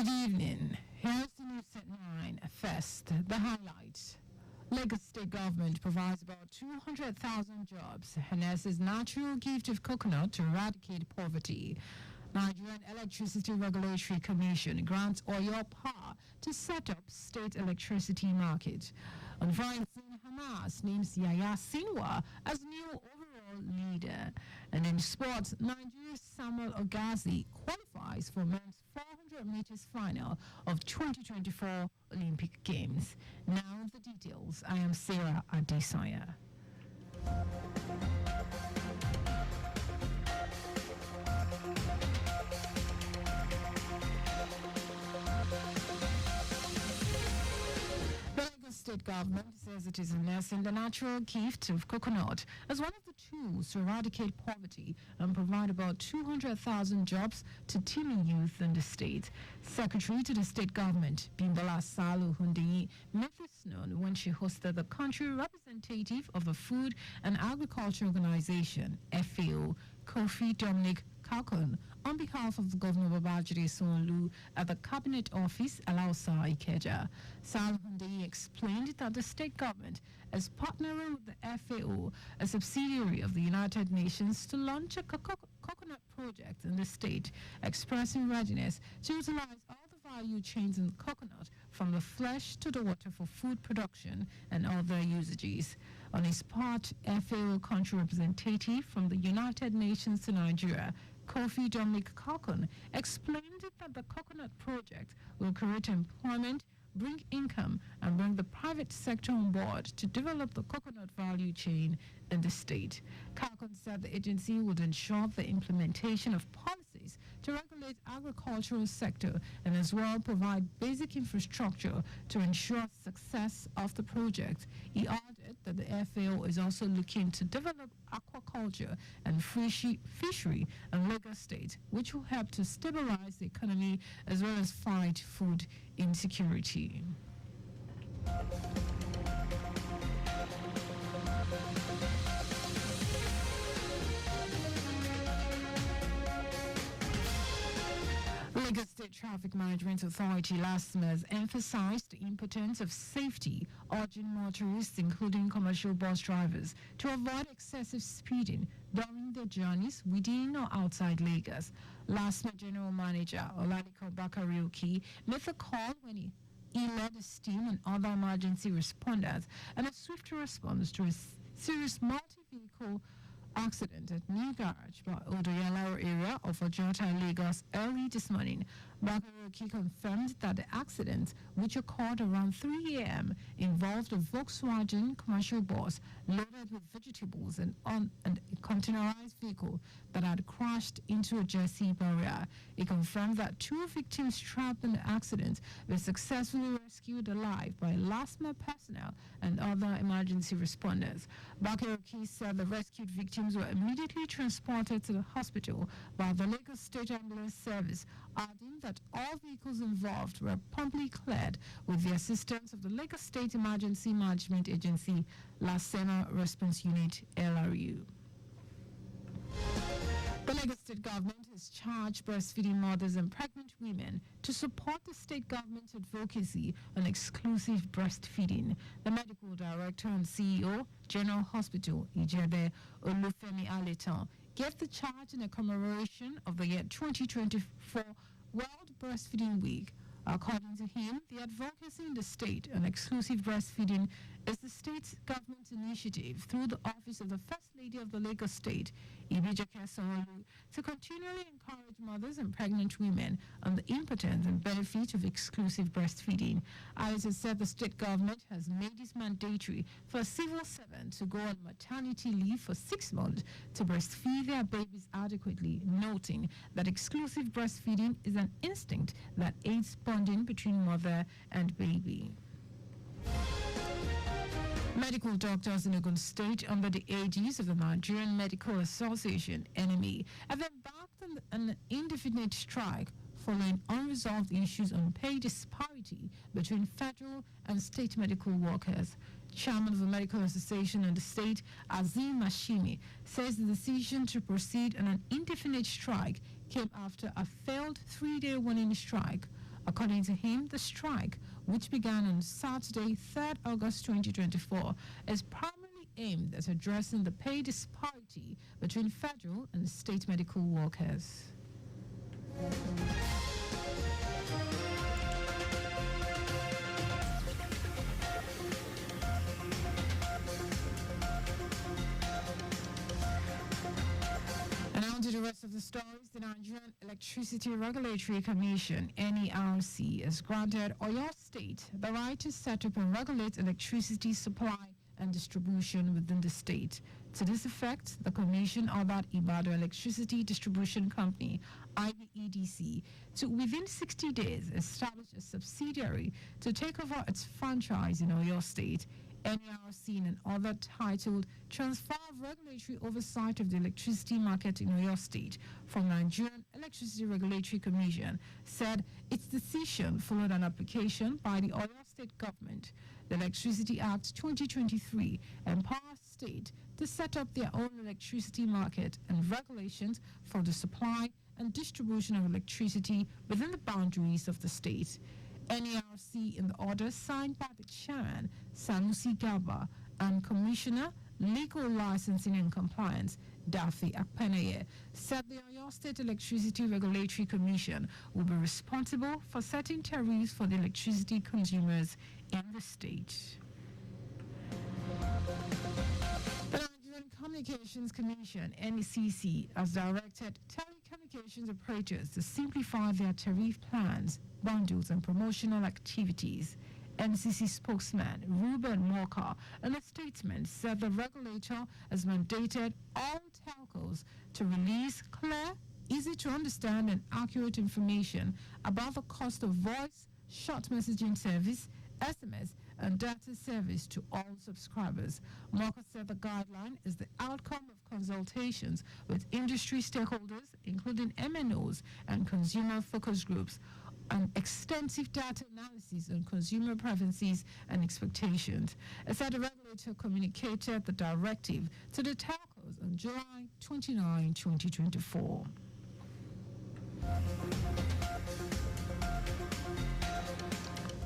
Good evening. Here's the news at 9. First, the highlights. Lagos State government provides about 200,000 jobs, harnesses natural gift of coconut to eradicate poverty. Nigerian Electricity Regulatory Commission grants oil power to set up state electricity market. On Friday, Hamas names Yahya Sinwar as new overall leader. And in sports, Nigeria's Samuel Ogazi qualifies for men's 400 meters final of 2024 Olympic Games. Now the details. I am Sarah Adesanya. State government says it is harnessing the natural gift of coconut as one of the tools to eradicate poverty and provide about 200,000 jobs to teeming youth in the state. Secretary to the state government, Bimbola Salu Hundeyi, made this known when she hosted the country representative of the Food and Agriculture Organization, FAO, Kofi Dominic Kalkon, on behalf of the Governor Babajide Sanwo-Olu at the Cabinet Office, Alausa, Ikeja. Sal Hundeyi explained that the state government is partnering with the FAO, a subsidiary of the United Nations, to launch a coconut project in the state, expressing readiness to utilize all the value chains in coconut, from the flesh to the water for food production and other usages. On his part, FAO country representative from the United Nations to Nigeria, Kofi Dominic Kalkon, explained that the coconut project will create employment, bring income, and bring the private sector on board to develop the coconut value chain in the state. Kalkon said the agency would ensure the implementation of policies to regulate agricultural sector and as well provide basic infrastructure to ensure success of the project. He added that the FAO is also looking to develop aquaculture and fishery in Lagos State, which will help to stabilize the economy as well as fight food insecurity. Lagos State Traffic Management Authority last month emphasized the importance of safety, urging motorists, including commercial bus drivers, to avoid excessive speeding during their journeys within or outside Lagos. Last month, General Manager Oladiko Bakarioki made the call when he led his team and other emergency responders and a swift response to a serious multi-vehicle accident at New Garage by Odoyalao area of Ojota, Lagos early this morning. Bakaroki confirmed that the accident, which occurred around 3 a.m., involved a Volkswagen commercial bus loaded with vegetables and a containerized vehicle that had crashed into a Jersey barrier. He confirmed that 2 victims trapped in the accident were successfully rescued alive by last-mile personnel and other emergency responders. Bakaroki said the rescued victims were immediately transported to the hospital by the Lagos State Ambulance Service, adding that all vehicles involved were promptly cleared with the assistance of the Lagos State Emergency Management Agency, Lasema Response Unit, LRU. The Lagos State government has charged breastfeeding mothers and pregnant women to support the state government's advocacy on exclusive breastfeeding. The medical director and CEO, General Hospital, Ijebe Olufemi Aletan, gave the charge in a commemoration of the year 2024 World Breastfeeding Week. According to him, the advocacy in the state on exclusive breastfeeding is the state government's initiative through the office of the First Lady of the Lagos State, Ibijake Sanwo-Olu, to continually encourage mothers and pregnant women on the importance and benefit of exclusive breastfeeding. Alice said the state government has made it mandatory for a civil servant to go on maternity leave for 6 months to breastfeed their babies adequately, noting that exclusive breastfeeding is an instinct that aids bonding between mother and baby. Medical doctors in Ogun State, under the aegis of the Nigerian Medical Association, NMA, have embarked on an indefinite strike following unresolved issues on pay disparity between federal and state medical workers. Chairman of the Medical Association in the state, Azim Mashimi, says the decision to proceed on an indefinite strike came after a failed 3-day warning strike According to him, the strike, which began on Saturday, 3rd August 2024, is primarily aimed at addressing the pay disparity between federal and state medical workers. And on to the rest of the stories. The Nigerian Electricity Regulatory Commission, NERC, has granted Oyo State the right to set up and regulate electricity supply and distribution within the state. To this effect, the Commission ordered Ibadan Electricity Distribution Company, IBEDC, to within 60 days establish a subsidiary to take over its franchise in Oyo State. NERC in an order titled Transfer of Regulatory Oversight of the Electricity Market in Oyo State from Nigerian Electricity Regulatory Commission said its decision followed an application by the Oyo State government. The Electricity Act 2023 empowers state to set up their own electricity market and regulations for the supply and distribution of electricity within the boundaries of the state. NERC in the order signed by the chairman, Sanusi Gaba, and Commissioner, Legal Licensing and Compliance, Daffy Akpeneye, said the Oyo State Electricity Regulatory Commission will be responsible for setting tariffs for the electricity consumers in the state. The Nigerian Communications Commission, NECC, has directed telecommunications operators to simplify their tariff plans, bundles, and promotional activities. NCC spokesman Ruben Moka, in a statement, said the regulator has mandated all telcos to release clear, easy to understand, and accurate information about the cost of voice, short messaging service, SMS, and data service to all subscribers. Moka said the guideline is the outcome of consultations with industry stakeholders, including MNOs and consumer focus groups, and extensive data analysis on consumer preferences and expectations. It said the regulator communicated the directive to the telcos on July 29, 2024.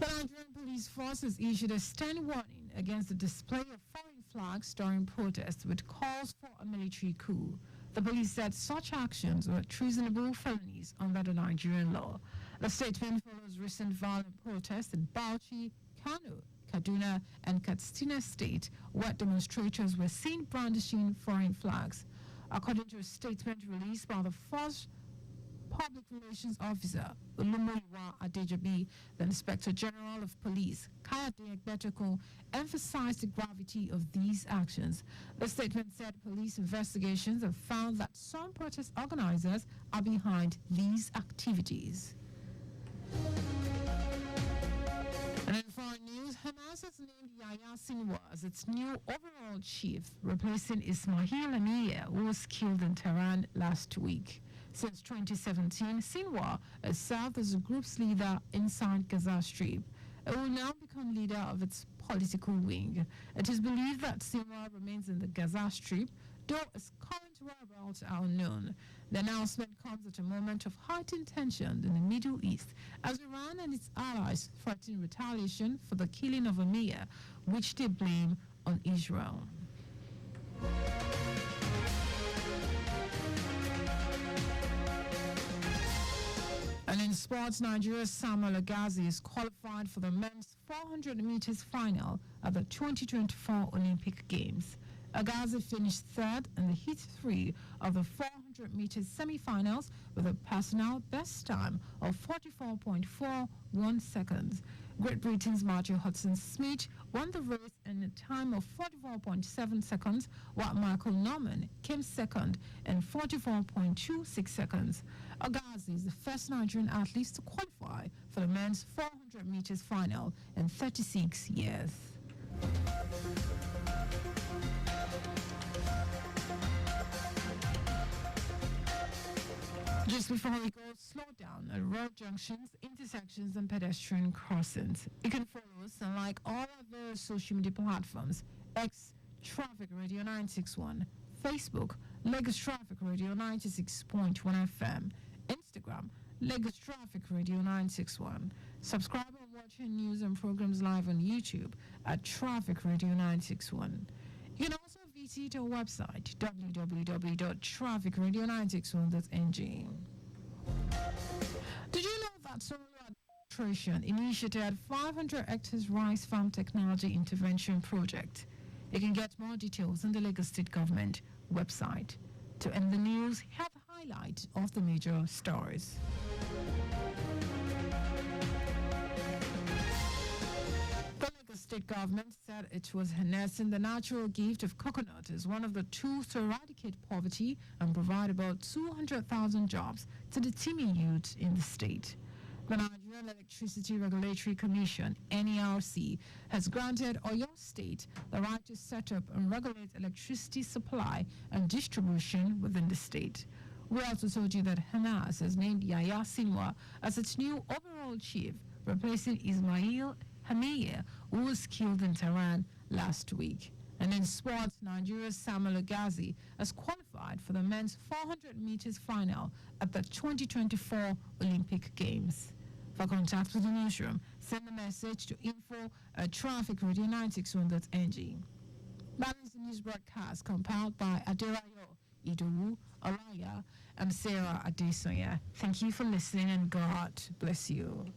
The Nigerian police force has issued a stern warning against the display of foreign flags during protests with calls for a military coup. The police said such actions were treasonable felonies under the Nigerian law. The statement follows recent violent protests in Bauchi, Kano, Kaduna, and Katsina State, where demonstrators were seen brandishing foreign flags. According to a statement released by the force Public Relations Officer Olumoyiwa Adejobi, the Inspector General of Police, Kayode Egbetokun, emphasized the gravity of these actions. The statement said police investigations have found that some protest organizers are behind these activities. And in foreign news, Hamas has named Yahya Sinwar as its new overall chief, replacing Ismail Haniyeh, who was killed in Tehran last week. Since 2017, Sinwar has served as the group's leader inside Gaza Strip. It will now become leader of its political wing. It is believed that Sinwar remains in the Gaza Strip, though its current whereabouts are unknown. The announcement comes at a moment of heightened tension in the Middle East as Iran and its allies threaten retaliation for the killing of a mayor, which they blame on Israel. And in sports, Nigeria's Samuel Agazi is qualified for the men's 400 meters final at the 2024 Olympic Games. Agazi finished third in the heat 3 of the 400 meters semi-finals with a personal best time of 44.41 seconds. Great Britain's Matthew Hudson-Smith won the race in a time of 44.7 seconds, while Michael Norman came second in 44.26 seconds. Agazi is the first Nigerian athlete to qualify for the men's 400 meters final in 36 years. Just before we go, slow down at road junctions, intersections, and pedestrian crossings. You can follow us on like all other social media platforms: X, Traffic Radio 961, Facebook, Lagos Traffic Radio 96.1 FM, Instagram, Lagos Traffic Radio 961. Subscribe and watch our news and programs live on YouTube at Traffic Radio 961. You can also visit our website www.trafficradio961.ng. Did you know that solar administration initiated 500 hectares rice farm technology intervention project? You can get more details on the Lagos State Government website. To end the news, have a highlight of the major stories. The Lagos State Government said it was harnessing the natural gift of coconut as one of the tools to eradicate poverty and provide about 200,000 jobs to the teeming youth in the state. The Nigerian Electricity Regulatory Commission, NERC, has granted Oyo State the right to set up and regulate electricity supply and distribution within the state. We also told you that Hamas has named Yahya Sinwar as its new overall chief, replacing Ismail Haniyeh, who was killed in Tehran last week. And in sports, Nigeria's Samuel Ogazi has qualified for the men's 400 meters final at the 2024 Olympic Games. For contact with the newsroom, send a message to info@trafficradio961.ng. That is the news broadcast compiled by Aderayo Idowu Olaya and Sarah Adesanya. Thank you for listening and God bless you.